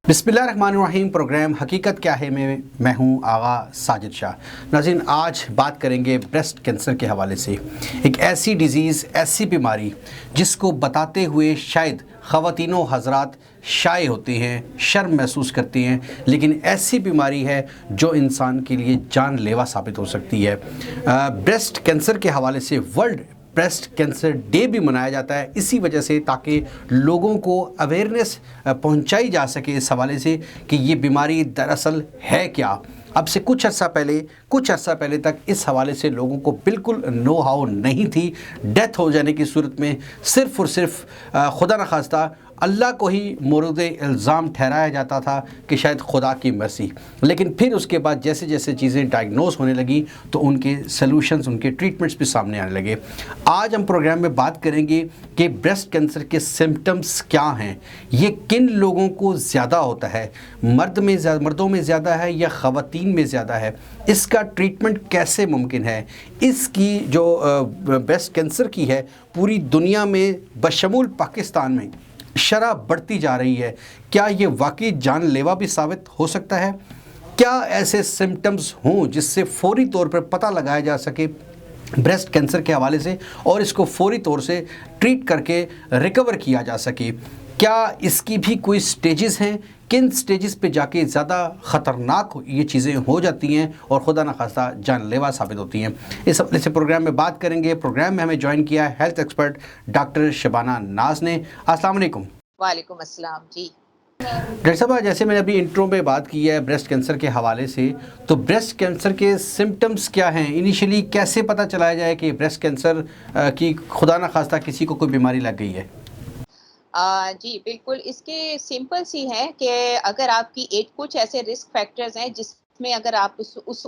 बिस्मिल्लाहिर्रहमानिर्रहीम। प्रोग्राम हकीकत क्या है में मैं हूं आगा साजिद शाह। नाज़रीन, आज बात करेंगे ब्रेस्ट कैंसर के हवाले से। एक ऐसी डिज़ीज़, ऐसी बीमारी जिसको बताते हुए शायद ख़वातीनो हज़रात शाय होती हैं, शर्म महसूस करती हैं, लेकिन ऐसी बीमारी है जो इंसान के लिए जानलेवा साबित हो सकती है। ब्रेस्ट कैंसर के हवाले से वर्ल्ड ब्रेस्ट कैंसर डे भी मनाया जाता है इसी वजह से, ताकि लोगों को अवेयरनेस पहुंचाई जा सके इस हवाले से कि ये बीमारी दरअसल है क्या। अब से कुछ अर्सा पहले तक इस हवाले से लोगों को बिल्कुल नो हाउ नहीं थी। डेथ हो जाने की सूरत में सिर्फ़ और सिर्फ खुदा न खास्ता अल्लाह को ही मोरद इल्ज़ाम ठहराया जाता था कि शायद खुदा की मर्ज़ी। लेकिन फिर उसके बाद जैसे जैसे चीज़ें डायग्नोस होने लगी तो उनके सलूशंस, उनके ट्रीटमेंट्स भी सामने आने लगे। आज हम प्रोग्राम में बात करेंगे कि ब्रेस्ट कैंसर के सिम्टम्स क्या हैं, ये किन लोगों को ज़्यादा होता है, मर्दों में ज़्यादा है या ख़वातीन में ज़्यादा है, इसका ट्रीटमेंट कैसे मुमकिन है। इसकी जो ब्रेस्ट कैंसर की है पूरी दुनिया में बशमूल पाकिस्तान में शरह बढ़ती जा रही है। क्या ये वाकई जानलेवा भी साबित हो सकता है? क्या ऐसे सिम्टम्स हों जिससे फौरी तौर पर पता लगाया जा सके ब्रेस्ट कैंसर के हवाले से और इसको फौरी तौर से ट्रीट करके रिकवर किया जा सके? क्या इसकी भी कोई स्टेजेस हैं? किन स्टेजेस पे जाके ज़्यादा ख़तरनाक ये चीज़ें हो जाती हैं और खुदा न खास्ता जानलेवा साबित होती हैं? इस हवाले से प्रोग्राम में बात करेंगे। प्रोग्राम में हमें ज्वाइन किया है हेल्थ एक्सपर्ट डॉक्टर शबाना नाज ने। अस्सलाम वालेकुम। वालेकुम अस्सलाम जी। डॉक्टर साहब, जैसे मैंने अभी इंट्रो में बात की है ब्रेस्ट कैंसर के हवाले से, तो ब्रेस्ट कैंसर के सिम्टम्स क्या हैं? इनिशियली कैसे पता चलाया जाए कि ब्रेस्ट कैंसर की खुदा न खास्ता किसी को कोई बीमारी लग गई है? जी बिल्कुल, इसके सिंपल सी है कि अगर आपकी एज, कुछ ऐसे रिस्क फैक्टर्स हैं जिसमें अगर आप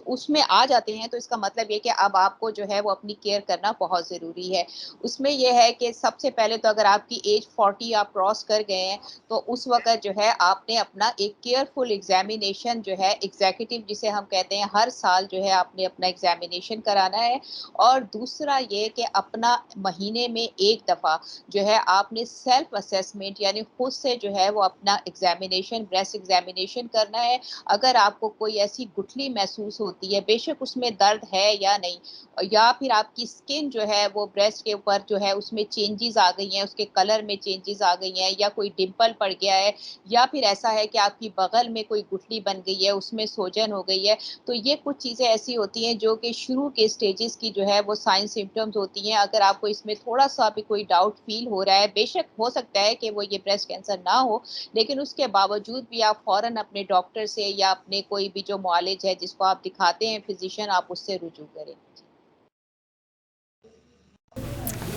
उसमें आ जाते हैं तो इसका मतलब ये कि अब आपको जो है वो अपनी केयर करना बहुत ज़रूरी है। उसमें ये है कि सबसे पहले तो अगर आपकी एज 40 आप क्रॉस कर गए हैं तो उस वक़्त जो है आपने अपना एक केयरफुल एग्ज़ामिनेशन जो है, एग्ज़ीक्यूटिव जिसे हम कहते हैं, हर साल जो है आपने अपना एग्ज़ामिनेशन कराना है। और दूसरा ये कि अपना महीने में 1 दफ़ा जो है आपने सेल्फ असेसमेंट यानी खुद से जो है वो अपना एग्जामिनेशन, ब्रेस्ट एग्जामिनेशन करना है। अगर आपको कोई ऐसी गुठली महसूस होती है, बेशक उसमें दर्द है या नहीं, या फिर आपकी स्किन जो है वो ब्रेस्ट के ऊपर जो है उसमें चेंजेस आ गई हैं, उसके कलर में चेंजेस आ गई हैं, या कोई डिंपल पड़ गया है, या फिर ऐसा है कि आपकी बगल में कोई गुठली बन गई है, उसमें सोजन हो गई है, तो ये कुछ चीज़ें ऐसी होती हैं जो कि शुरू के स्टेजेस की जो है वो साइन सिम्टम्स होती हैं। अगर आपको इसमें थोड़ा-सा भी कोई डाउट फ़ील हो रहा है, बेशक हो सकता है कि वो ये ब्रेस्ट कैंसर ना हो, लेकिन उसके बावजूद भी आप फ़ौरन अपने डॉक्टर से या अपने कोई भी जो मुआलिज है जिसको आप दिखाते हैं फ़िज़िशियन, आप उससे रुजू करें।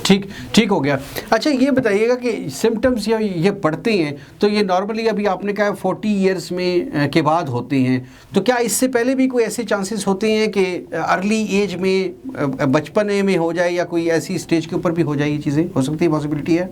ठीक ठीक हो गया। अच्छा, ये बताइएगा कि सिम्टम्स ये बढ़ते हैं तो ये नॉर्मली अभी आपने कहा 40 इयर्स में के बाद होते हैं, तो क्या इससे पहले भी कोई ऐसे चांसेस होते हैं कि अर्ली एज में, बचपने में हो जाए या कोई ऐसी स्टेज के ऊपर भी हो जाए? ये चीज़ें हो सकती है, पॉसिबिलिटी है?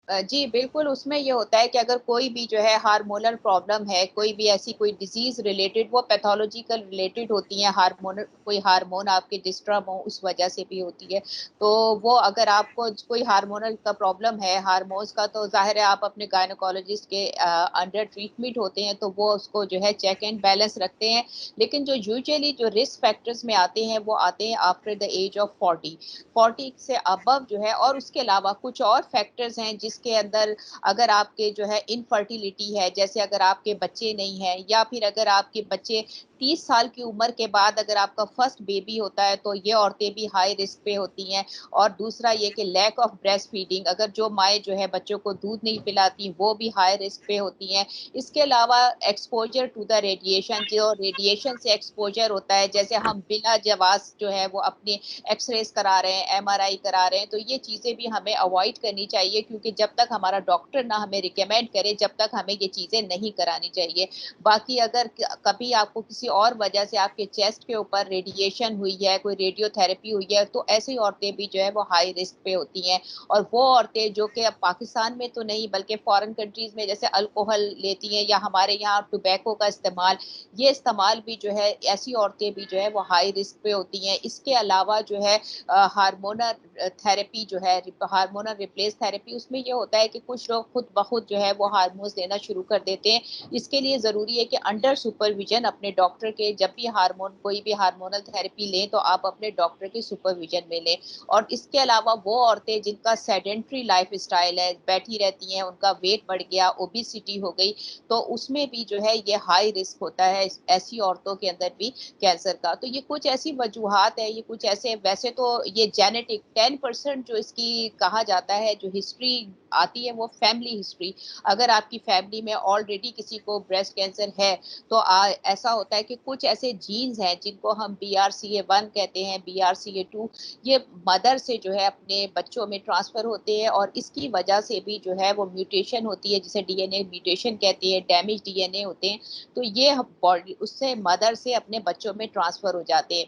जी, बिल्कुल, उसमें ये होता है कि अगर कोई भी जो है हार्मोनल प्रॉब्लम है, कोई भी ऐसी कोई डिज़ीज़ रिलेटेड, वो पैथोलॉजिकल रिलेटेड होती हैं, हार्मोनल कोई हार्मोन आपके डिस्टर्ब हो उस वजह से भी होती है। तो वो अगर आपको कोई हार्मोनल का प्रॉब्लम है, हार्मोन्स का, तो ज़ाहिर है आप अपने गायनेकोलॉजिस्ट के अंडर ट्रीटमेंट होते हैं, तो वो उसको जो है चेक एंड बैलेंस रखते हैं। लेकिन जो यूजुअली जो रिस्क फैक्टर्स में आते हैं, वो आते हैं आफ्टर द एज ऑफ 40। 40 से अबव जो है, और उसके अलावा कुछ और फैक्टर्स हैं जिसके अंदर अगर आपके जो है इनफर्टिलिटी है, जैसे अगर आपके बच्चे नहीं हैं, या फिर अगर आपके बच्चे 30 साल की उम्र के बाद अगर आपका फर्स्ट बेबी होता है, तो ये औरतें भी हाई रिस्क पे होती हैं। और दूसरा ये कि लैक ऑफ ब्रेस्ट फीडिंग, अगर जो माएँ जो है बच्चों को दूध नहीं पिलाती, वो भी हाई रिस्क पे होती हैं। इसके अलावा एक्सपोज़र टू द रेडिएशन, जो रेडिएशन से एक्सपोज़र होता है, जैसे हम बिला जवाज़ जो है वो अपने एक्स-रेज़ करा रहे हैं, एमआरआई करा रहे हैं, तो ये चीज़ें भी हमें अवॉइड करनी चाहिए, क्योंकि जब तक हमारा डॉक्टर ना हमें रिकमेंड करे, जब तक हमें ये चीज़ें नहीं करानी चाहिए। बाकी अगर कभी आपको किसी और वजह से आपके चेस्ट के ऊपर रेडिएशन हुई है, कोई रेडियोथेरेपी हुई है, तो ऐसी औरतें भी जो है वो हाई रिस्क पे होती हैं। और वो औरतें जो कि अब पाकिस्तान में तो नहीं बल्कि फॉरेन कंट्रीज़ में, जैसे अल्कोहल लेती हैं या हमारे यहाँ टोबैको का इस्तेमाल, ये इस्तेमाल भी जो है, ऐसी औरतें भी जो है वो हाई रिस्क पे होती हैं। इसके अलावा जो है हार्मोनल थेरेपी जो है, हार्मोनल रिप्लेस थेरेपी, उसमें ये होता है कि कुछ लोग खुद ब खुद जो है वो हार्मोन्स लेना शुरू कर देते हैं। इसके लिए ज़रूरी है कि अंडर सुपरविज़न अपने डॉक्टर के, जब भी कोई भी हार्मोनल थेरेपी लें तो आप अपने डॉक्टर के सुपरविज़न में लें। और इसके अलावा वो औरतें जिनका सेडेंटरी लाइफ़स्टाइल है, बैठी रहती हैं, उनका वेट बढ़ गया, ओबेसिटी हो गई, तो उसमें भी जो है ये हाई रिस्क होता है ऐसी औरतों के अंदर भी कैंसर का। तो ये कुछ ऐसी वजूहात है, ये कुछ ऐसे, वैसे तो ये जेनेटिक 10% जो इसकी कहा जाता है, जो हिस्ट्री आती है वो फैमिली हिस्ट्री। अगर आपकी फैमिली में ऑलरेडी किसी को ब्रेस्ट कैंसर है तो ऐसा होता है कि कुछ ऐसे जीन्स हैं जिनको हम BRCA1 कहते हैं, BRCA2, ये मदर से जो है अपने बच्चों में ट्रांसफर होते हैं और इसकी वजह से भी जो है वो म्यूटेशन होती है, जिसे डीएनए म्यूटेशन कहते हैं, डैमेज डीएनए होते हैं। तो ये बॉडी उससे मदर से अपने बच्चों में ट्रांसफर हो जाते हैं।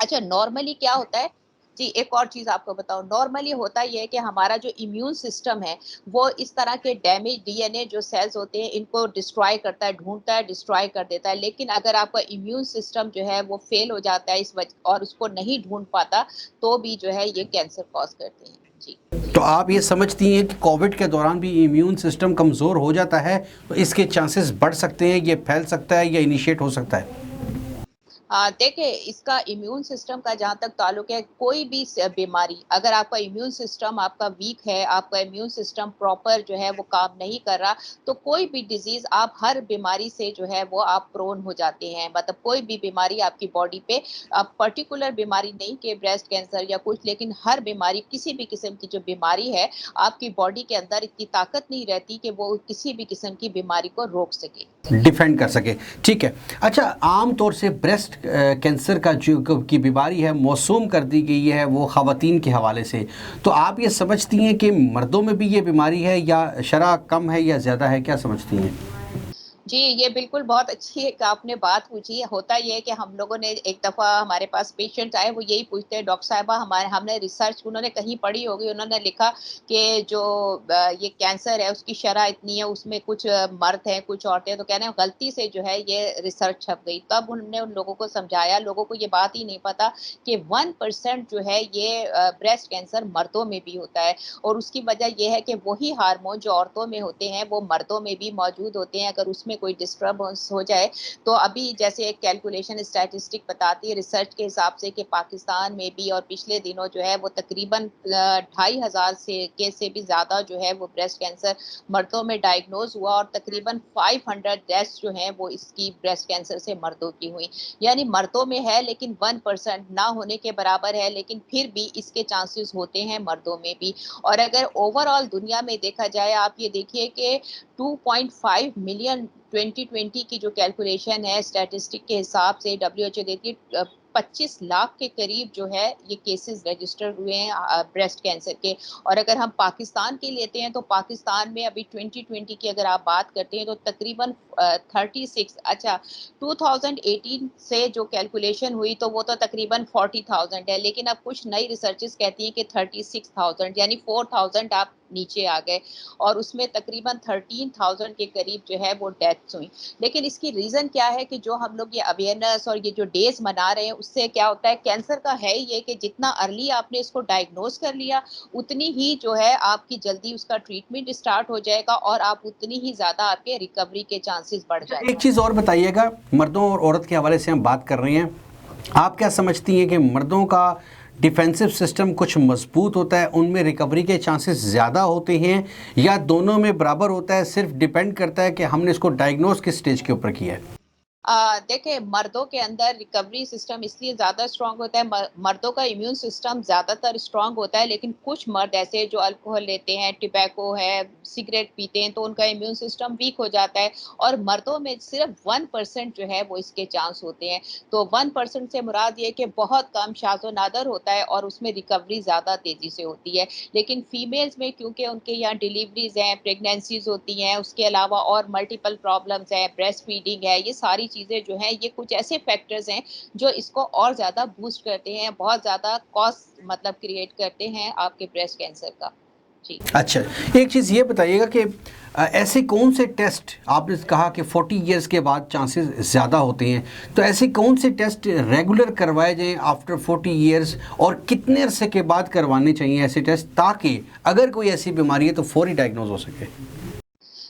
अच्छा, नॉर्मली क्या होता है? जी, एक और चीज़ आपको बताऊँ, नॉर्मली होता ये है कि हमारा जो इम्यून सिस्टम है, वो इस तरह के डैमेज डीएनए जो सेल्स होते हैं, इनको डिस्ट्रॉय करता है, ढूँढता है, डिस्ट्रॉय कर देता है। लेकिन अगर आपका इम्यून सिस्टम जो है वो फेल हो जाता है और उसको नहीं ढूँढ पाता, तो भी जो है ये कैंसर कॉज़ करते हैं। जी। तो आप ये समझती हैं कि कोविड के दौरान भी इम्यून सिस्टम कमज़ोर हो जाता है, तो इसके चांसेस बढ़ सकते हैं, ये फैल सकता है या इनिशिएट हो सकता है? देखिए, इसका इम्यून सिस्टम का जहाँ तक ताल्लुक है, कोई भी बीमारी, अगर आपका इम्यून सिस्टम आपका वीक है, आपका इम्यून सिस्टम प्रॉपर जो है वो काम नहीं कर रहा, तो कोई भी डिजीज, आप हर बीमारी से जो है वो आप प्रोन हो जाते हैं। मतलब कोई भी बीमारी आपकी बॉडी पे, अब पर्टिकुलर बीमारी नहीं कि ब्रेस्ट कैंसर या कुछ, लेकिन हर बीमारी, किसी भी किस्म की जो बीमारी है, आपकी बॉडी के अंदर इतनी ताकत नहीं रहती कि वो किसी भी किस्म की बीमारी को रोक सके। डिफेंड कर सके। ठीक है। अच्छा, आम तौर से ब्रेस्ट कैंसर का जो की बीमारी है मौसूम कर दी गई है वो ख़वातीन के हवाले से, तो आप ये समझती हैं कि मर्दों में भी ये बीमारी है या शरह कम है या ज़्यादा है, क्या समझती हैं? जी, ये बिल्कुल बहुत अच्छी एक आपने बात पूछी। होता ये है कि हम लोगों ने एक दफ़ा, हमारे पास पेशेंट आए, वो यही पूछते हैं, डॉक्टर साहिबा हमने रिसर्च उन्होंने कहीं पढ़ी होगी, उन्होंने लिखा कि जो ये कैंसर है उसकी शरह इतनी है, उसमें कुछ मर्द हैं, कुछ औरतें हैं, तो कह रहे हैं गलती से जो है ये रिसर्च छप गई। तब उन्होंने उन लोगों को समझाया, लोगों को ये बात ही नहीं पता कि 1% जो है ये ब्रेस्ट कैंसर मर्दों में भी होता है। और उसकी वजह ये है कि वही हार्मोन जो औरतों में होते हैं वो मर्दों में भी मौजूद होते हैं। अगर उसमें कोई डिस्टर्बेंस हो जाए, तो अभी जैसे एक कैलकुलेशन स्टैटिस्टिक बताती है रिसर्च के हिसाब से कि पाकिस्तान में भी और पिछले दिनों जो है वो तकरीबन 2,500 से भी ज़्यादा जो है वो ब्रेस्ट कैंसर मर्दों में डायग्नोज हुआ और तकरीबन 500 डेथ्स जो हैं वो इसकी ब्रेस्ट कैंसर से मर्दों की हुई। यानी मर्दों में है लेकिन 1% ना होने के बराबर है, लेकिन फिर भी इसके चांसेस होते हैं मर्दों में भी। और अगर ओवरऑल दुनिया में देखा जाए, आप ये देखिए कि 2.5 मिलियन 2020 की जो कैलकुलेशन है स्टैटिस्टिक के हिसाब से डब्ल्यूएचओ देती है, 25 लाख के करीब जो है ये केसेस रजिस्टर हुए हैं ब्रेस्ट कैंसर के। और अगर हम पाकिस्तान के लेते हैं तो पाकिस्तान में अभी 2020 की अगर आप बात करते हैं तो तकरीबन 36, अच्छा, 2018 से जो कैलकुलेशन हुई तो वो तो तकरीबन 40,000 है, लेकिन अब कुछ नई रिसर्चेस कहती हैं कि 36,000, यानी 4,000 आप नीचे आ गए। और उसमें तकरीबन 13,000 के करीब जो है वो डेथ्स हुई। लेकिन इसकी रीज़न क्या है कि जो हम लोग ये अवेयरनेस और ये जो डेज़ मना रहे हैं, उससे क्या होता है, कैंसर का है ये कि जितना अर्ली आपने इसको डायग्नोज कर लिया, उतनी ही जो है आपकी जल्दी उसका ट्रीटमेंट स्टार्ट हो जाएगा और आप उतनी ही ज़्यादा आपके रिकवरी के चांसेस बढ़ अच्छा, जाएंगे। एक चीज़ और बताइएगा, मर्दों और औरत के हवाले से हम बात कर रहे हैं, आप क्या समझती हैं कि मर्दों का डिफेंसिव सिस्टम कुछ मजबूत होता है, उनमें रिकवरी के चांसेस ज़्यादा होते हैं, या दोनों में बराबर होता है, सिर्फ डिपेंड करता है कि हमने इसको डायग्नोज किस स्टेज के ऊपर किया है? देखिए, मर्दों के अंदर रिकवरी सिस्टम इसलिए ज़्यादा स्ट्रॉन्ग होता है, मर्दों का इम्यून सिस्टम ज़्यादातर स्ट्रॉन्ग होता है, लेकिन कुछ मर्द ऐसे जो अल्कोहल लेते हैं, टोबैको है, सिगरेट पीते हैं, तो उनका इम्यून सिस्टम वीक हो जाता है। और मर्दों में सिर्फ 1% जो है वो इसके चांस होते हैं। तो 1% से मुराद ये कि बहुत कम, शाज़ो नादर होता है और उसमें रिकवरी ज़्यादा तेज़ी से होती है। लेकिन फीमेल्स में क्योंकि उनके यहाँ डिलीवरीज़ हैं, प्रेगनेंसीज़ होती हैं, उसके अलावा और मल्टीपल प्रॉब्लम्स हैं, ब्रेस्ट फीडिंग है, ये सारी चीज़ें जो हैं, ये कुछ ऐसे फैक्टर्स हैं जो इसको और ज़्यादा बूस्ट करते हैं, बहुत ज़्यादा कॉस्ट मतलब क्रिएट करते हैं आपके ब्रेस्ट कैंसर का। जी। अच्छा, एक चीज़ ये बताइएगा कि ऐसे कौन से टेस्ट, आपने कहा कि 40 इयर्स के बाद चांसेस ज़्यादा होते हैं, तो ऐसे कौन से टेस्ट रेगुलर करवाए जाएं आफ्टर 40 इयर्स, और कितने अरसे के बाद करवाने चाहिए ऐसे टेस्ट, ताकि अगर कोई ऐसी बीमारी है तो फौरी डायग्नोज हो सके?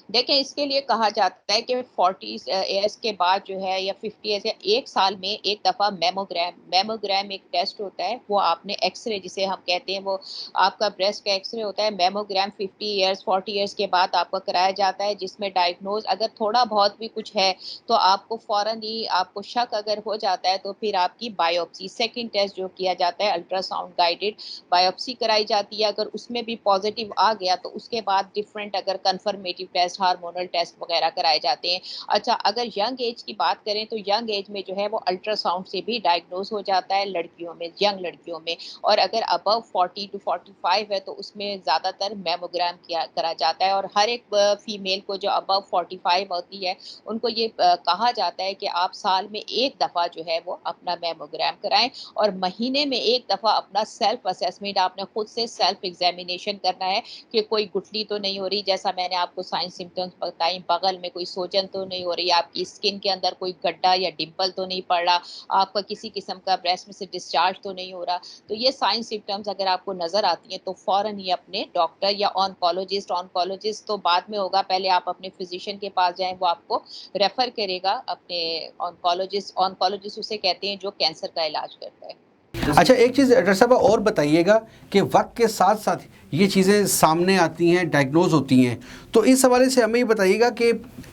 देखें, इसके लिए कहा जाता है कि 40 इयर्स के बाद जो है या 50 इयर्स या 1 साल में एक दफ़ा मेमोग्राम एक टेस्ट होता है, वो आपने एक्स-रे जिसे हम कहते हैं, वो आपका ब्रेस्ट का एक्स-रे होता है। मेमोग्राम 50 इयर्स 40 इयर्स के बाद आपका कराया जाता है, जिसमें डायग्नोज़ अगर थोड़ा बहुत भी कुछ है, तो आपको फ़ौरन ही आपको शक अगर हो जाता है, तो फिर आपकी बायोप्सी सेकंड टेस्ट जो किया जाता है, अल्ट्रासाउंड गाइडेड बायोप्सी कराई जाती है। अगर उसमें भी पॉज़िटिव आ गया, तो उसके बाद डिफरेंट अगर कन्फर्मेटिव टेस्ट, हार्मोनल टेस्ट वगैरह कराए जाते हैं। अच्छा, अगर यंग एज की बात करें तो यंग एज में जो है वो अल्ट्रासाउंड से भी डायग्नोज हो जाता है लड़कियों में, यंग लड़कियों में। और अगर अबव 40 टू 45 है तो उसमें ज़्यादातर मेमोग्राम किया करा जाता है। और हर एक फीमेल को जो अबव 45 होती है, उनको ये कहा जाता है कि आप साल में एक दफ़ा जो है वो अपना मेमोग्राम कराएं, और महीने में एक दफ़ा अपना सेल्फ असेसमेंट, आपने खुद से सेल्फ एग्जामिनेशन करना है कि कोई गुठली तो नहीं हो रही, जैसा मैंने आपको साइन सिम्टम्स बताई, बगल में कोई सूजन तो नहीं हो रही, आपकी स्किन के अंदर कोई गड्ढा या डिंपल तो नहीं पड़ रहा, आपका किसी किस्म का ब्रेस्ट में से डिस्चार्ज तो नहीं हो रहा। तो ये साइन सिम्टम्स अगर आपको नजर आती हैं तो फौरन ही अपने डॉक्टर या ऑन्कोलॉजिस्ट तो बाद में होगा, पहले आप अपने फिजिशियन के पास जाएं, वो आपको रेफर करेगा अपने ऑन्कोलॉजिस्ट उसे कहते हैं जो कैंसर का इलाज करता है। अच्छा, एक चीज़ डॉक्टर साहब और बताइएगा कि वक्त के साथ साथ ये चीज़ें सामने आती हैं, डायग्नोज होती हैं, तो इस हवाले से हमें ये बताइएगा कि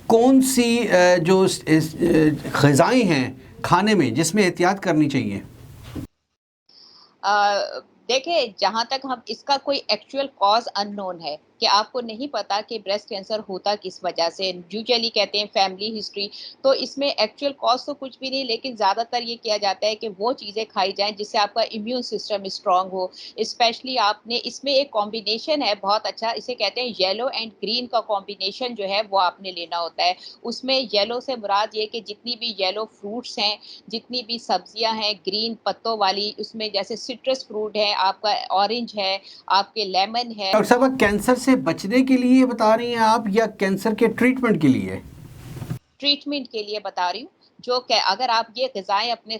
कौन सी जो ग़िज़ाएँ हैं खाने में जिसमें एहतियात करनी चाहिए? देखिए, जहाँ तक हम इसका कोई एक्चुअल कॉज़ अननोन है, कि आपको नहीं पता कि ब्रेस्ट कैंसर होता किस वजह से, यूजुअली कहते हैं फैमिली हिस्ट्री, तो इसमें एक्चुअल कॉज़ तो कुछ भी नहीं, लेकिन ज़्यादातर ये किया जाता है कि वो चीज़ें खाई जाएँ जिससे आपका इम्यून सिस्टम स्ट्रॉन्ग हो। स्पेशली आपने इसमें एक कॉम्बिनेशन है बहुत अच्छा, इसे कहते हैं येलो एंड ग्रीन का कॉम्बिनेशन जो है वो आपने लेना होता है। उसमें येलो से मुराद ये कि जितनी भी येलो फ्रूट्स हैं, जितनी भी सब्जियां हैं ग्रीन पत्तों वाली, उसमें जैसे सिट्रस फ्रूट है, आपका ऑरेंज है, आपके लेमन है। डॉक्टर साहब, कैंसर से बचने के लिए बता रही हैं आप या कैंसर के ट्रीटमेंट के लिए? ट्रीटमेंट के लिए बता रही हूँ, जो कि अगर आप ये ग़िज़ाएँ अपने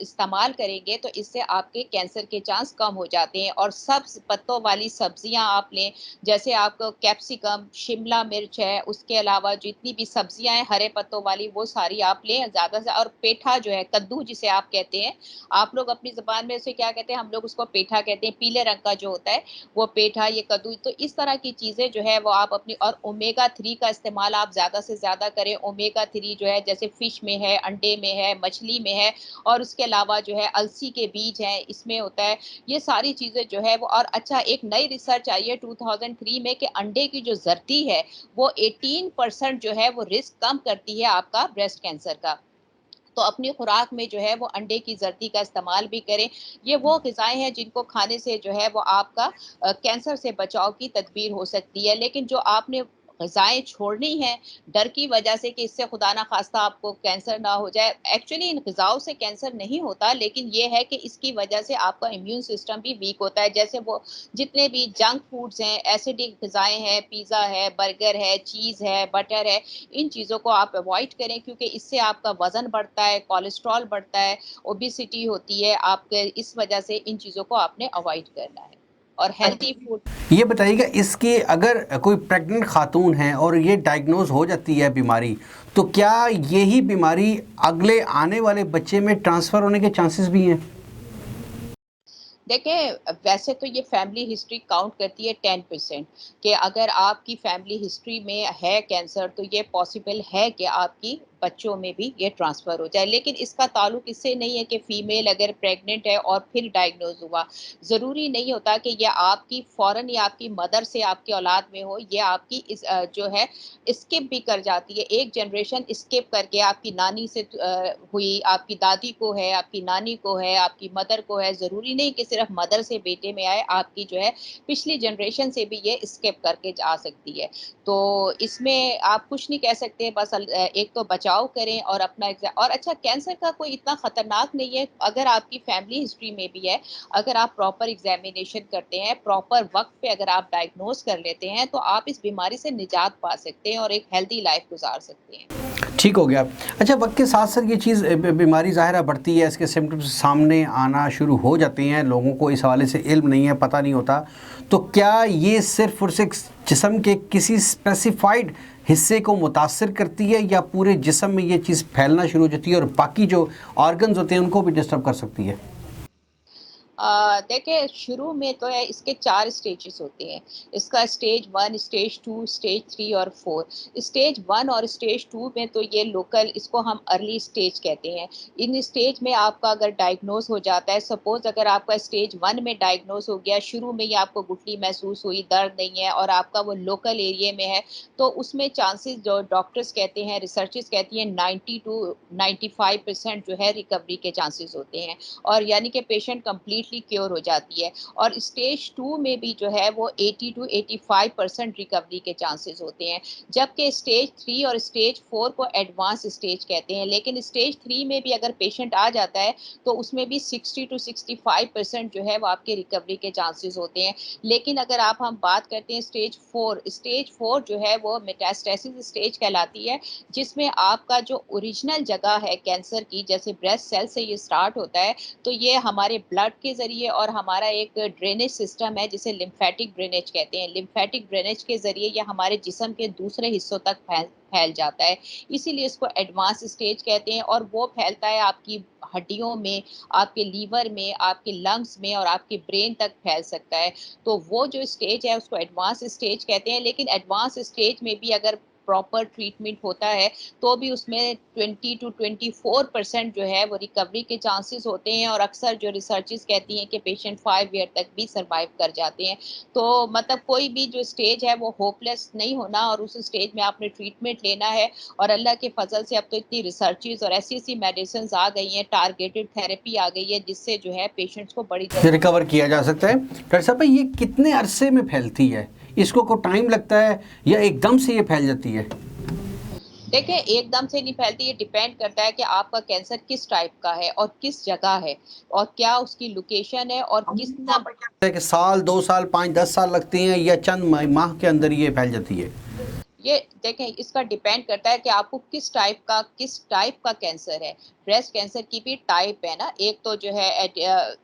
इस्तेमाल करेंगे तो इससे आपके कैंसर के चांस कम हो जाते हैं। और सब्ज़ पत्तों वाली सब्ज़ियाँ आप लें, जैसे आपको कैप्सिकम, शिमला मिर्च है, उसके अलावा जितनी भी सब्ज़ियाँ हैं हरे पत्तों वाली, वो सारी आप लें ज़्यादा से। और पेठा जो है, कद्दू जिसे आप कहते हैं, आप लोग अपनी ज़ुबान में उसे क्या कहते हैं, हम लोग उसको पेठा कहते हैं, पीले रंग का जो होता है, वो पेठा, ये कद्दू, तो इस तरह की चीज़ें जो है वो आप अपनी, और ओमेगा 3 का इस्तेमाल आप ज़्यादा से ज़्यादा करें। ओमेगा 3 जो है जैसे फ़िश में है, अंडे में है, मछली में है, और उसके अलावा जो है अलसी के बीज हैं, इसमें होता है। ये सारी चीज़ें जो है वो, और अच्छा, एक नई रिसर्च आई है 2003 में कि अंडे की जो ज़र्दी है, वो 18% जो है वो रिस्क कम करती है आपका ब्रेस्ट कैंसर का। तो अपनी खुराक में जो है वो अंडे की ज़र्दी का इस्तेमाल भी करें। ये वो ग़िज़ाएँ हैं जिनको खाने से जो है वो आपका कैंसर से बचाव की तदबीर हो सकती है। लेकिन जो आपने ग़िज़ाएँ छोड़नी हैं, डर की वजह से कि इससे खुदा ना ख़ास्ता आपको कैंसर ना हो जाए। एक्चुअली इन ग़िज़ाओं से कैंसर नहीं होता, लेकिन ये है कि इसकी वजह से आपका इम्यून सिस्टम भी वीक होता है। जैसे वो जितने भी जंक फूड्स हैं, एसिडिक ग़िज़ाएँ हैं, पिज़्ज़ा है, बर्गर है, चीज़ है, बटर है, इन चीज़ों को आप अवॉइड करें, क्योंकि इससे आपका वज़न बढ़ता है, कोलेस्ट्रॉल बढ़ता है, ओबेसिटी होती है, आपके इस वजह से इन चीज़ों को आपने अवॉइड करना है। और हेल्दी फूड। ये बताइएगा, इसके अगर कोई प्रेग्नेंट खातून है और ये डायग्नोज हो जाती है बीमारी, तो क्या यही बीमारी अगले आने वाले बच्चे में ट्रांसफ़र होने के चांसेस भी हैं? देखें, वैसे तो ये फैमिली हिस्ट्री काउंट करती है 10%, कि अगर आपकी फैमिली हिस्ट्री में है कैंसर, तो ये पॉसिबल है कि आपकी बच्चों में भी ये ट्रांसफ़र हो जाए। लेकिन इसका ताल्लुक इससे नहीं है कि फ़ीमेल अगर प्रेग्नेंट है और फिर डायग्नोज़ हुआ, ज़रूरी नहीं होता कि ये आपकी फ़ौरन या आपकी मदर से आपकी औलाद में हो, ये आपकी जो है स्किप भी कर जाती है। एक जनरेशन स्किप करके आपकी नानी से हुई, आपकी दादी को है, आपकी नानी को है, आपकी मदर को है, ज़रूरी नहीं कि सिर्फ मदर से बेटे में आए, आपकी जो है पिछली जनरेशन से भी ये स्किप करके जा सकती है। तो इसमें आप कुछ नहीं कह सकते, बस एक तो बचाव बचाव करें और अपना और अच्छा कैंसर का कोई इतना खतरनाक नहीं है अगर आपकी फैमिली हिस्ट्री में भी है, अगर आप प्रॉपर एग्जामिनेशन करते हैं, प्रॉपर वक्त पे अगर आप डायग्नोज कर लेते हैं तो आप इस बीमारी से निजात पा सकते हैं और एक हेल्दी लाइफ गुजार सकते हैं। ठीक हो गया। अच्छा, वक्त के साथ साथ ये चीज़ बीमारी ज़ाहिर है बढ़ती है, इसके सिम्टम्स सामने आना शुरू हो जाते हैं, लोगों को इस हवाले से इल्म नहीं है, पता नहीं होता, तो क्या ये सिर्फ और सिर्फ जिस्म के किसी स्पेसिफाइड हिस्से को मुतासर करती है या पूरे जिस्म में ये चीज़ फैलना शुरू हो जाती है और बाकी जो ऑर्गन्स होते हैं उनको भी डिस्टर्ब कर सकती है? देखिए शुरू में तो है इसके 4 स्टेजेस होते हैं। इसका स्टेज 1, स्टेज 2, स्टेज 3 और 4। स्टेज 1 और स्टेज 2 में तो ये लोकल, इसको हम अर्ली स्टेज कहते हैं। इन स्टेज में आपका अगर डायग्नोज हो जाता है, सपोज अगर आपका स्टेज 1 में डायग्नोज हो गया, शुरू में ही आपको गुठली महसूस हुई, दर्द नहीं है और आपका वो लोकल एरिया में है, तो उसमें चांसेस जो डॉक्टर्स कहते हैं, रिसर्चेस कहती हैं 90 टू 95% जो है रिकवरी के चांसेस होते हैं और यानी कि पेशेंट कंप्लीटली क्योर हो जाती है। और स्टेज 2 में भी जो है वो 80 टू 85% रिकवरी के चांसेस होते हैं, जबकि स्टेज 3 और स्टेज 4 को एडवांस स्टेज कहते हैं। लेकिन स्टेज 3 में भी अगर पेशेंट आ जाता है तो उसमें भी 60 टू 65% जो है वो आपके रिकवरी के चांसेस होते हैं। लेकिन अगर हम बात करते हैं स्टेज 4 जो है वो मेटास्टेसिस स्टेज कहलाती है, जिसमें आपका जो ओरिजिनल जगह है कैंसर की, जैसे ब्रेस्ट सेल से ये स्टार्ट होता है, तो ये हमारे ब्लड के ज़रिए और हमारा एक ड्रेनेज सिस्टम है जिसे लिम्फेटिक ड्रेनेज कहते हैं। लिम्फेटिक ड्रेनेज के ज़रिए ये हमारे जिस्म के दूसरे हिस्सों तक फैल जाता है। इसीलिए इसको एडवांस स्टेज कहते हैं और वो फैलता है आपकी हड्डियों में, आपके लीवर में, आपके लंग्स में और आपके ब्रेन तक फैल सकता है। तो वो जो स्टेज है उसको एडवांस स्टेज कहते हैं। लेकिन एडवांस स्टेज में भी अगर प्रॉपर ट्रीटमेंट होता है तो भी उसमें 20 टू 24% जो है वो रिकवरी के चांसेस होते हैं और अक्सर जो रिसर्चेस कहती हैं कि पेशेंट 5 ईयर तक भी सर्वाइव कर जाते हैं। तो मतलब कोई भी जो स्टेज है वो होपलेस नहीं होना और उस स्टेज में आपने ट्रीटमेंट लेना है। और अल्लाह के फजल से अब तो इतनी रिसर्चेस और ऐसी मेडिसिन आ गई हैं, टारगेटेड थेरेपी आ गई है, जिससे जो है पेशेंट्स को बड़ी जल्दी रिकवर किया जा सकता है। डॉक्टर साहब, ये कितने अरसे में फैलती है? इसको को टाइम लगता है या एकदम से ये फैल जाती है? देखिए एकदम से नहीं फैलती, ये डिपेंड करता है कि आपका कैंसर किस टाइप का है और किस जगह है और क्या उसकी लोकेशन है और कितना है कि साल, 2 साल, 5-10 साल लगते हैं या चंद माह के अंदर ये फैल जाती है? ये देखें इसका डिपेंड करता है कि आपको किस टाइप का कैंसर है। ब्रेस्ट कैंसर की भी टाइप है ना, एक तो जो है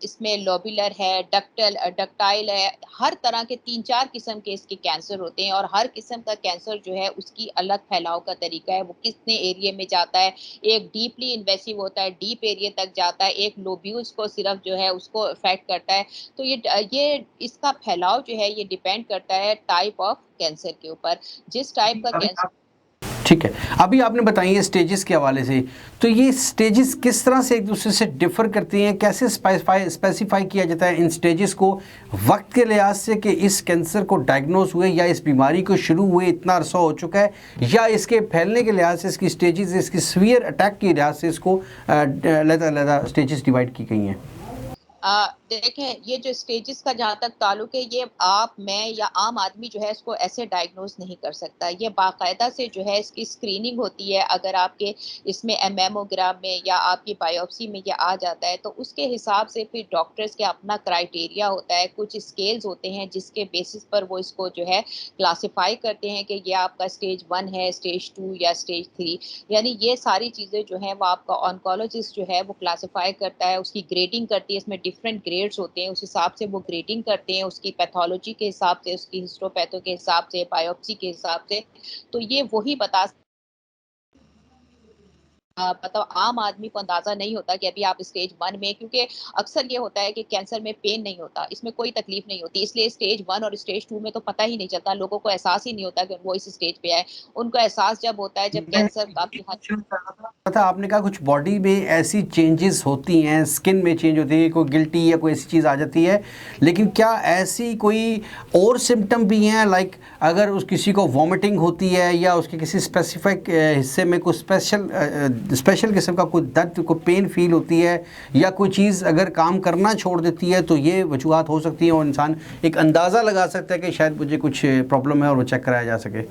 इसमें लोबुलर है, डक्टाइल है, हर तरह के 3-4 किस्म के इसके कैंसर होते हैं और हर किस्म का कैंसर जो है उसकी अलग फैलाव का तरीका है, वो कितने एरिया में जाता है। एक डीपली इन्वेसिव होता है, डीप एरिया तक जाता है, एक लोब्यूल्स को सिर्फ जो है उसको अफेक्ट करता है। तो ये इसका फैलाव जो है ये डिपेंड करता है टाइप ऑफ कैंसर के ऊपर। जिस टाइप का कैंसर ठीक है, अभी आपने बताई है स्टेजेस के हवाले से, तो ये स्टेजेस किस तरह से एक दूसरे से डिफर करती हैं? कैसे स्पेसिफाई किया जाता है इन स्टेजेस को वक्त के लिहाज से कि इस कैंसर को डायग्नोज हुए या इस बीमारी को शुरू हुए इतना अरसा हो चुका है, या इसके फैलने के लिहाज से इसकी स्टेजेस, इसकी सीवियर अटैक के लिहाज से इसको अलग-अलग स्टेजेस डिवाइड की गई हैं? देखें ये जो स्टेजेस का जहाँ तक ताल्लुक है, ये आप, मैं या आम आदमी जो है इसको ऐसे डायग्नोज नहीं कर सकता। ये बाकायदा से जो है इसकी स्क्रीनिंग होती है। अगर आपके इसमें मेमोग्राम में या आपकी बायोप्सी में ये आ जाता है तो उसके हिसाब से फिर डॉक्टर्स के अपना क्राइटेरिया होता है, कुछ स्केल्स होते हैं जिसके बेसिस पर वो इसको जो है क्लासिफाई करते हैं कि ये आपका स्टेज 1 है, स्टेज 2 या स्टेज 3। यानी ये सारी चीज़ें जो हैं वो आपका ऑन्कोलॉजिस्ट जो है वो क्लासिफाई करता है, उसकी ग्रेडिंग करती है। इसमें डिफरेंट ग्रेड्स होते हैं, उस हिसाब से वो ग्रेडिंग करते हैं, उसकी पैथोलॉजी के हिसाब से, उसकी हिस्टोपैथो के हिसाब से, बायोप्सी के हिसाब से। तो ये वही बता मतलब आम आदमी को अंदाजा नहीं होता कि अभी आप स्टेज 1 में, क्योंकि अक्सर ये होता है कि कैंसर में पेन नहीं होता, इसमें कोई तकलीफ नहीं होती, इसलिए स्टेज 1 और स्टेज 2 में तो पता ही नहीं चलता, लोगों को एहसास ही नहीं होता कि वो इस स्टेज पे है। उनको एहसास जब होता है जब कैंसर काफी हद पता आपने कहा कुछ बॉडी में ऐसी चेंजेस होती हैं, स्किन में चेंज होती है, कोई गिल्टी या कोई ऐसी चीज़ आ जाती है, लेकिन क्या ऐसी कोई और सिम्टम भी हैं, लाइक अगर उस किसी को वॉमिटिंग होती है या उसके किसी स्पेसिफिक हिस्से में कोई स्पेशल किस्म का कोई दर्द, कोई पेन फील होती है, या कोई चीज़ अगर काम करना छोड़ देती है, तो ये वजूहत हो सकती हैं और इंसान एक अंदाज़ा लगा सकता है कि शायद मुझे कुछ प्रॉब्लम है और वो चेक कराया जा सके?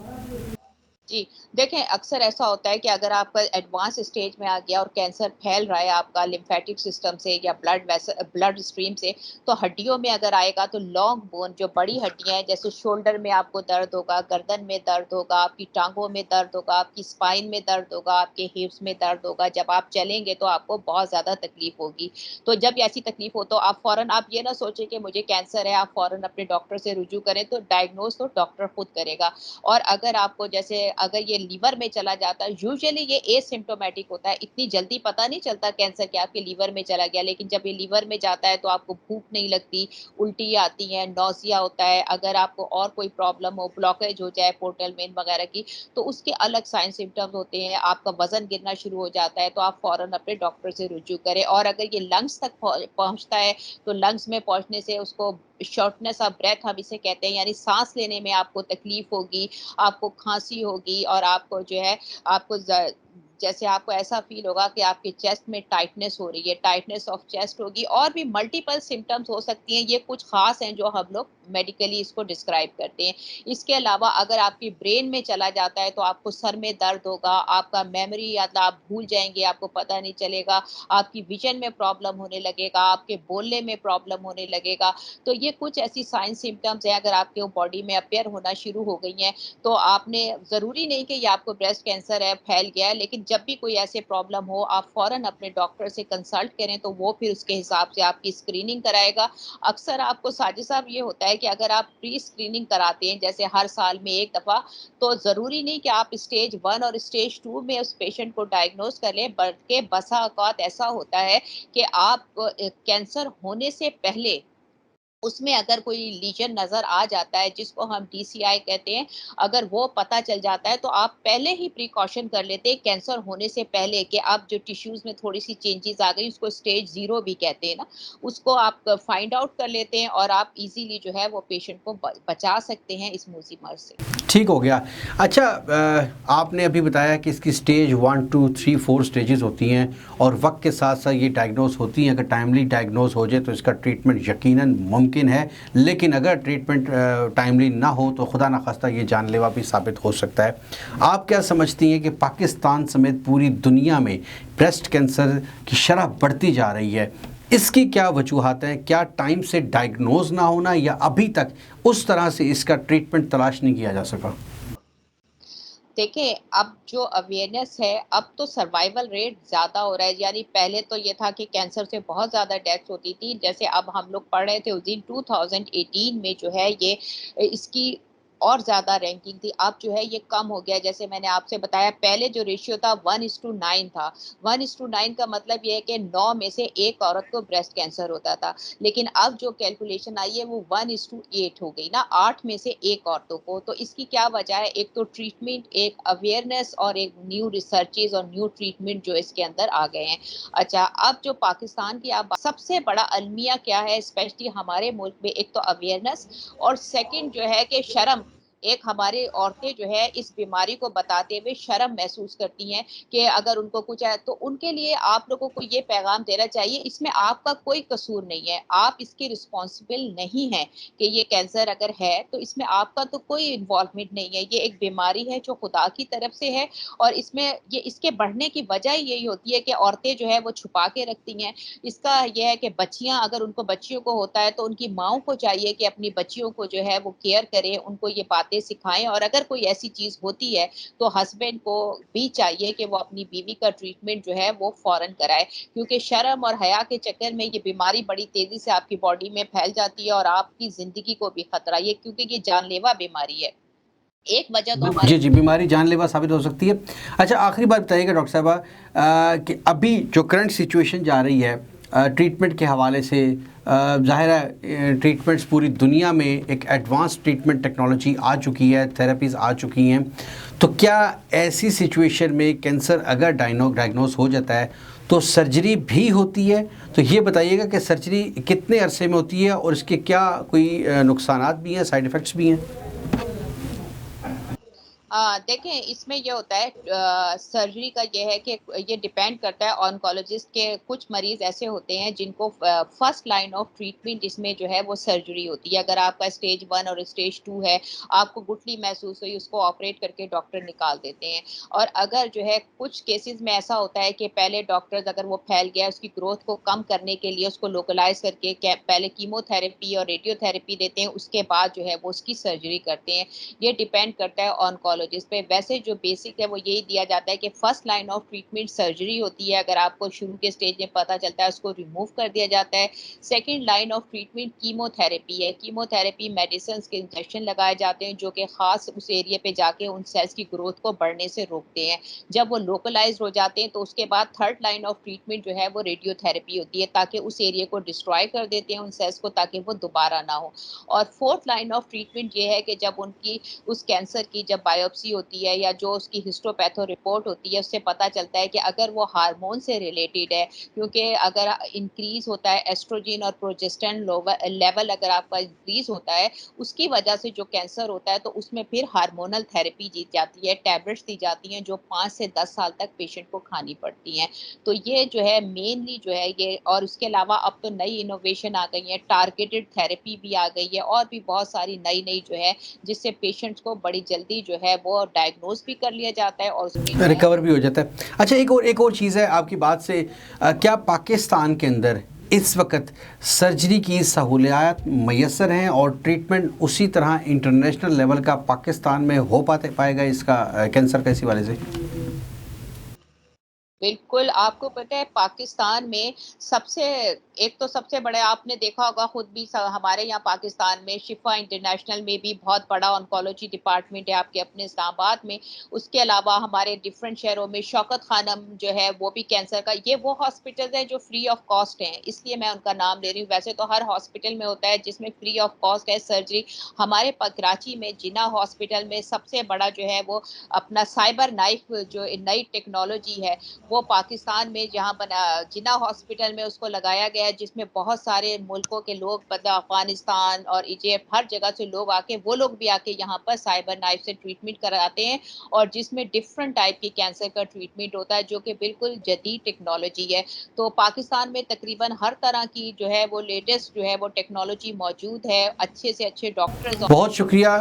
जी देखें, अक्सर ऐसा होता है कि अगर आपका एडवांस स्टेज में आ गया और कैंसर फैल रहा है आपका लिम्फेटिक सिस्टम से या ब्लड स्ट्रीम से, तो हड्डियों में अगर आएगा तो लॉन्ग बोन जो बड़ी हड्डियां हैं, जैसे शोल्डर में आपको दर्द होगा, गर्दन में दर्द होगा, आपकी टांगों में दर्द होगा, आपकी स्पाइन में दर्द होगा, आपके हिप्स में दर्द होगा। जब आप चलेंगे तो आपको बहुत ज़्यादा तकलीफ होगी। तो जब ऐसी तकलीफ हो तो आप ये ना सोचें कि मुझे कैंसर है, आप फ़ौरन अपने डॉक्टर से रुजू करें, तो डायग्नोज़ तो डॉक्टर खुद करेगा। और अगर आपको जैसे अगर ये लीवर में चला जाता है, यूजुअली ये एसिम्प्टोमेटिक होता है, इतनी जल्दी पता नहीं चलता कैंसर कि आपके लीवर में चला गया, लेकिन जब ये लीवर में जाता है तो आपको भूख नहीं लगती, उल्टी आती है, नौसिया होता है। अगर आपको और कोई प्रॉब्लम हो, ब्लॉकेज हो जाए पोर्टल वेन वगैरह की, तो उसके अलग साइन सिम्टम्स होते हैं। आपका वजन गिरना शुरू हो जाता है, तो आप फौरन अपने डॉक्टर से रुजू करें। और अगर ये लंग्स तक पहुंचता है, तो लंग्स में पहुंचने से उसको शॉर्टनेस ऑफ ब्रेथ हम इसे कहते हैं, यानी सांस लेने में आपको तकलीफ होगी, आपको खांसी होगी और आपको जो है आपको जैसे आपको ऐसा फील होगा कि आपके चेस्ट में टाइटनेस हो रही है, टाइटनेस ऑफ चेस्ट होगी, और भी मल्टीपल सिम्टम्स हो सकती हैं। ये कुछ खास हैं जो हम लोग मेडिकली इसको डिस्क्राइब करते हैं। इसके अलावा अगर आपकी ब्रेन में चला जाता है तो आपको सर में दर्द होगा, आपका मेमोरी याद आप भूल जाएंगे, आपको पता नहीं चलेगा, आपकी विजन में प्रॉब्लम होने लगेगा, आपके बोलने में प्रॉब्लम होने लगेगा। तो ये कुछ ऐसी साइन सिम्टम्स हैं, अगर आपके बॉडी में अपेयर होना शुरू हो गई हैं, तो आपने ज़रूरी नहीं कि ये आपको ब्रेस्ट कैंसर है, फैल गया है, लेकिन जब भी कोई ऐसे प्रॉब्लम हो, आप फ़ौरन अपने डॉक्टर से कंसल्ट करें, तो वो फिर उसके हिसाब से आपकी स्क्रीनिंग कराएगा। अक्सर आपको साजिद साहब ये होता है कि अगर आप प्री स्क्रीनिंग कराते हैं, जैसे हर साल में 1 दफ़ा, तो ज़रूरी नहीं कि आप स्टेज 1 और स्टेज 2 में उस पेशेंट को डायग्नोज़ कर लें, बल्कि बसा औक़ात ऐसा होता है कि आप कैंसर होने से पहले उसमें अगर कोई लीजन नज़र आ जाता है, जिसको हम डीसीआई कहते हैं, अगर वो पता चल जाता है, तो आप पहले ही प्रिकॉशन कर लेते हैं कैंसर होने से पहले कि अब जो टिश्यूज़ में थोड़ी-सी चेंजेज़ आ गई, उसको स्टेज 0 भी कहते हैं ना, उसको आप फाइंड आउट कर लेते हैं और आप इज़िली जो है वो पेशेंट को बचा सकते हैं इस मुसीबत से। ठीक हो गया। अच्छा, आपने अभी बताया कि इसकी स्टेज 1, 2, 3, 4 स्टेजेस होती हैं और वक्त के साथ साथ ये डायग्नोज होती हैं। अगर टाइमली डायग्नोज हो जाए तो इसका ट्रीटमेंट यकीनन मुमकिन है, लेकिन अगर ट्रीटमेंट टाइमली ना हो तो खुदा न खास्ता ये जानलेवा भी साबित हो सकता है। आप क्या समझती हैं कि पाकिस्तान समेत पूरी दुनिया में ब्रेस्ट कैंसर की शरह बढ़ती जा रही है, इसकी क्या वजूहात हैं? क्या टाइम से डायग्नोज ना होना, या अभी तक उस तरह से इसका ट्रीटमेंट तलाश नहीं किया जा सका? देखिए, अब जो अवेयरनेस है, अब तो सर्वाइवल रेट ज़्यादा हो रहा है, यानी पहले तो ये था कि कैंसर से बहुत ज़्यादा डेथ्स होती थी। जैसे अब हम लोग पढ़ रहे थे उस दिन 2018 में जो है ये इसकी और ज़्यादा रैंकिंग थी। अब जो है ये कम हो गया है। जैसे मैंने आपसे बताया, पहले जो रेशियो था 1:9 था। 1:9 का मतलब ये है कि 9 में से 1 औरत को ब्रेस्ट कैंसर होता था। लेकिन अब जो कैलकुलेशन आई है वो 1:8 हो गई ना, 8 में से 1 औरतों को। तो इसकी क्या वजह है? एक तो ट्रीटमेंट, एक अवेयरनेस और एक न्यू रिसर्चेज़ और न्यू ट्रीटमेंट जो इसके अंदर आ गए हैं। अच्छा, अब जो पाकिस्तान की आप सबसे बड़ा अलमिया क्या है स्पेशली हमारे मुल्क में? एक तो अवेयरनेस, और सेकंड जो है कि शर्म। एक हमारी औरतें जो है इस बीमारी को बताते हुए शर्म महसूस करती हैं कि अगर उनको कुछ है, तो उनके लिए आप लोगों को ये पैगाम देना चाहिए, इसमें आपका कोई कसूर नहीं है, आप इसके रिस्पॉन्सिबल नहीं हैं कि ये कैंसर अगर है तो इसमें आपका तो कोई इन्वॉल्वमेंट नहीं है। ये एक बीमारी है जो खुदा की तरफ से है, और इसमें ये इसके बढ़ने की वजह यही होती है कि औरतें जो है वो छुपा के रखती हैं। इसका ये है कि बच्चियां, अगर उनको बच्चियों को होता है तो उनकी माओं को चाहिए कि अपनी बच्चियों को जो है वो केयर करें, उनको ये बातें सिखाएं, और अगर कोई ऐसी चीज होती है तो हस्बैंड को भी चाहिए कि वो अपनी बीवी का ट्रीटमेंट जो है वो फौरन कराए, क्योंकि शर्म और हया के चक्कर में ये बीमारी बड़ी तेजी से आपकी बॉडी में फैल जाती है और आपकी जिंदगी को भी खतरा है, क्योंकि ये जानलेवा बीमारी है। एक वजह तो हमारे जी जी, बीमारी जानलेवा साबित हो सकती है। अच्छा, आखिरी बात बताइएगा डॉक्टर साहबा कि अभी जो करंट सिचुएशन जा रही है ट्रीटमेंट के हवाले से, ज़ाहिर है ट्रीटमेंट्स पूरी दुनिया में एक एडवांस ट्रीटमेंट टेक्नोलॉजी आ चुकी है, थेरेपीज़ आ चुकी हैं, तो क्या ऐसी सिचुएशन में कैंसर अगर डायग्नोज हो जाता है तो सर्जरी भी होती है? तो ये बताइएगा कि सर्जरी कितने अरसे में होती है और इसके क्या कोई नुकसानात भी हैं, साइड इफ़ेक्ट्स भी हैं? देखें इसमें ये होता है सर्जरी का ये है कि ये डिपेंड करता है ऑन्कोलॉजिस्ट के। कुछ मरीज ऐसे होते हैं जिनको फर्स्ट लाइन ऑफ ट्रीटमेंट जिसमें जो है वो सर्जरी होती है। अगर आपका स्टेज 1 और स्टेज 2 है, आपको गुठली महसूस हुई, उसको ऑपरेट करके डॉक्टर निकाल देते हैं। और अगर जो है कुछ केसेस में ऐसा होता है कि पहले डॉक्टर्स अगर वो फैल गया उसकी ग्रोथ को कम करने के लिए उसको लोकलाइज करके पहले कीमोथेरेपी और रेडियोथेरेपी देते हैं, उसके बाद जो है वो उसकी सर्जरी करते हैं। ये डिपेंड करता है ऑन्कोलॉजिस्ट पे। वैसे जो बेसिक है वो यही दिया जाता है कि first line of treatment surgery होती है। अगर आपको शुरू के स्टेज में पता चलता है उसको रिमूव कर दिया जाता है। Second line of treatment chemotherapy है। कीमोथेरेपी मेडिसिन के इंजेक्शन लगाए जाते हैं जो कि खास उस एरिया पे जाके उन सेल्स की ग्रोथ को बढ़ने से रोकते हैं। जब वो लोकलाइज हो जाते हैं तो उसके बाद थर्ड लाइन ऑफ ट्रीटमेंट जो है वो रेडियोथेरेपी होती है, ताकि उस एरिया को डिस्ट्रॉय कर देते हैं उन सेल्स को, ताकि वो दोबारा ना हो। और फोर्थ लाइन ऑफ ट्रीटमेंट ये है कि जब उनकी उस कैंसर की जब बायोप्सी होती है या जो उसकी हिस्टोपैथो रिपोर्ट होती है उससे पता चलता है कि अगर वो हार्मोन से रिलेटेड है, क्योंकि अगर इंक्रीज होता है एस्ट्रोजन और प्रोजेस्टेरोन लेवल अगर आपका इंक्रीज होता है उसकी वजह से जो कैंसर होता है तो उसमें फिर हार्मोनल थेरेपी दी जाती है, टैबलेट्स दी जाती हैं जो 5 से 10 साल तक पेशेंट को खानी पड़ती हैं। तो ये जो है मेनली जो है ये। और उसके अलावा अब तो नई इनोवेशन आ गई है, टारगेटेड थेरेपी भी आ गई है और भी बहुत सारी नई नई जो है जिससे पेशेंट्स को बड़ी जल्दी जो है वो डायग्नोज भी कर लिया जाता है और उसकी जो है रिकवर भी हो जाता है। अच्छा, एक और चीज़ है आपकी बात से, क्या पाकिस्तान के अंदर इस वक्त सर्जरी की सहूलियात मैसर हैं और ट्रीटमेंट उसी तरह इंटरनेशनल लेवल का पाकिस्तान में हो पाएगा इसका कैंसर का इसी वाले से? बिल्कुल, आपको पता है पाकिस्तान में सबसे एक तो सबसे बड़े आपने देखा होगा खुद भी हमारे यहाँ पाकिस्तान में शिफा इंटरनेशनल में भी बहुत बड़ा ऑन्कोलॉजी डिपार्टमेंट है आपके अपने इस्लामाबाद में। उसके अलावा हमारे डिफरेंट शहरों में शौकत खानम जो है वो भी कैंसर का, ये वो हॉस्पिटल्स हैं जो फ्री ऑफ कॉस्ट हैं, इसलिए मैं उनका नाम ले रही हूँ। वैसे तो हर हॉस्पिटल में होता है जिसमें फ्री ऑफ कॉस्ट है सर्जरी। हमारे कराची में जिना हॉस्पिटल में सबसे बड़ा जो है वो अपना साइबर नाइफ जो नई टेक्नोलॉजी है वो पाकिस्तान में जहाँ बना जिना हॉस्पिटल में उसको लगाया गया है, जिसमें बहुत सारे मुल्कों के लोग मतलब अफगानिस्तान और इजिप्ट हर जगह से लोग आके वो लोग भी आके यहाँ पर साइबर नाइफ से ट्रीटमेंट कराते हैं और जिसमें डिफरेंट टाइप की कैंसर का ट्रीटमेंट होता है जो कि बिल्कुल जदीद टेक्नोलॉजी है। तो पाकिस्तान में तकरीबन हर तरह की जो है वो लेटेस्ट जो है वो टेक्नोलॉजी मौजूद है, अच्छे से अच्छे डॉक्टर्स। बहुत शुक्रिया,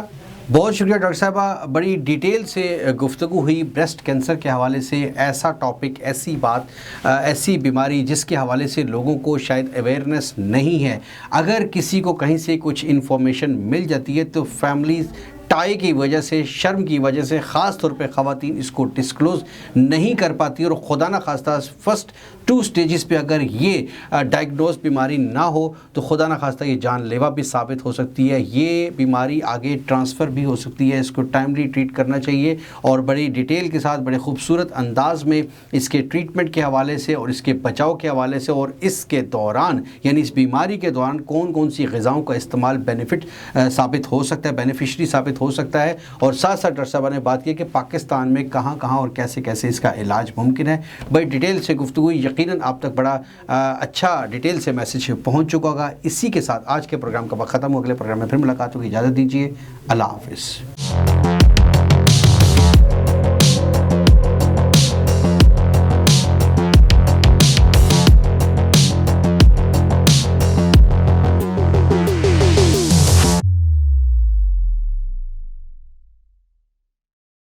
बहुत शुक्रिया डॉक्टर साहबा, बड़ी डिटेल से गुफ्तगू हुई ब्रेस्ट कैंसर के हवाले से। ऐसा टॉपिक, ऐसी बात, ऐसी बीमारी जिसके हवाले से लोगों को शायद अवेयरनेस नहीं है, अगर किसी को कहीं से कुछ इन्फॉर्मेशन मिल जाती है तो फैमिली टाई की वजह से, शर्म की वजह से ख़ास तौर पे ख़वातीन इसको डिस्क्लोज़ नहीं कर पाती और खुदा ना खास्ता फर्स्ट 2 स्टेजेस पे अगर ये डायग्नोज बीमारी ना हो तो खुदा ना खास्ता ये जानलेवा भी साबित हो सकती है। ये बीमारी आगे ट्रांसफ़र भी हो सकती है। इसको टाइमली ट्रीट करना चाहिए और बड़ी डिटेल के साथ, बड़े खूबसूरत अंदाज में इसके ट्रीटमेंट के हवाले से और इसके बचाव के हवाले से और इसके दौरान यानी इस बीमारी के दौरान कौन कौन सी ग़िज़ाओं का इस्तेमाल बेनिफिट साबित हो सकता है, बेनिफिशरी साबित हो सकता है। और साथ साथ डॉक्टर साहब ने बात की कि पाकिस्तान में कहाँ कहाँ और कैसे कैसे इसका इलाज मुमकिन है। बड़ी डिटेल से गुफ्तगू हुई, यकीनन आप तक बड़ा अच्छा डिटेल से मैसेज पहुँच चुका होगा। इसी के साथ आज के प्रोग्राम का वक्त ख़त्म हो, अगले प्रोग्राम में फिर मुलाकात होगी। इजाज़त दीजिए, अल्लाह हाफ़िज़।